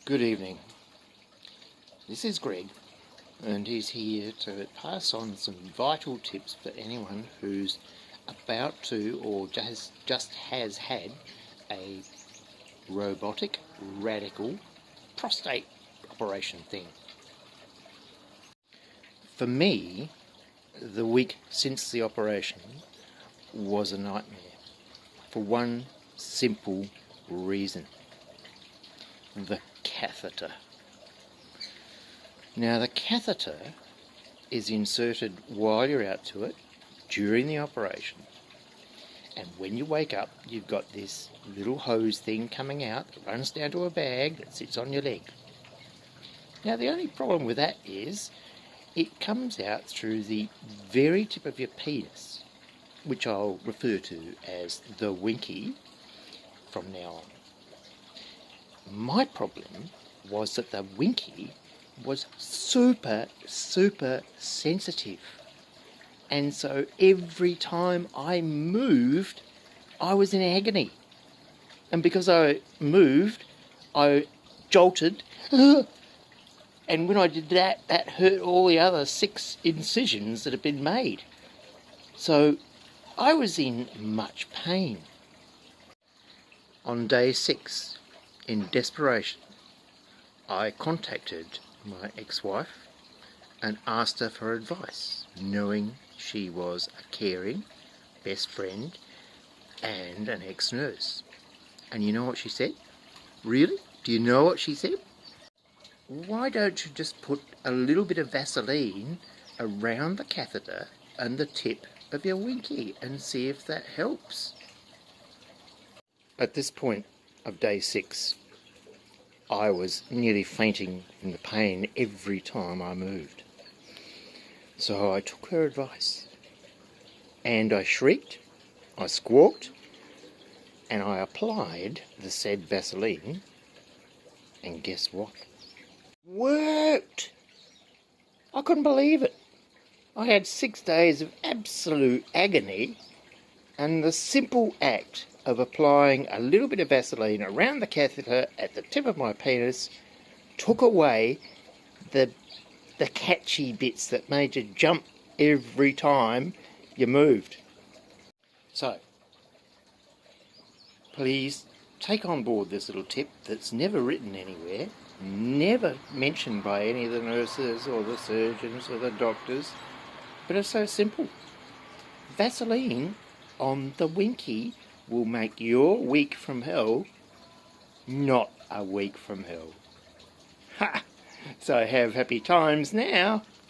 Good evening. This is Greg, and he's here to pass on some vital tips for anyone who's about to or just has had a robotic radical prostate operation thing. For me, the week since the operation was a nightmare for one simple reason: the catheter. Now, the catheter is inserted while you're out to it during the operation, and when you wake up you've got this little hose thing coming out that runs down to a bag that sits on your leg. Now, the only problem with that is it comes out through the very tip of your penis, which I'll refer to as the winky from now on. My problem was that the winky was super sensitive, and so every time I moved I was in agony, and because I moved I jolted, and when I did that, that hurt all the other 6 incisions that had been made, so I was in much pain. On day 6, in desperation, I contacted my ex-wife and asked her for advice, knowing she was a caring best friend and an ex-nurse. And you know what she said? Really? Do you know what she said? Why don't you just put a little bit of Vaseline around the catheter and the tip of your winky and see if that helps? At this point of day 6, I was nearly fainting from the pain every time I moved. So I took her advice, and I shrieked, I squawked, and I applied the said Vaseline, and guess what? Worked! I couldn't believe it. I had 6 days of absolute agony, and the simple act of applying a little bit of Vaseline around the catheter at the tip of my penis took away the catchy bits that made you jump every time you moved. So, please take on board this little tip that's never written anywhere, never mentioned by any of the nurses or the surgeons or the doctors, but it's so simple. Vaseline on the winky will make your week from hell not a week from hell. Ha! So have happy times now.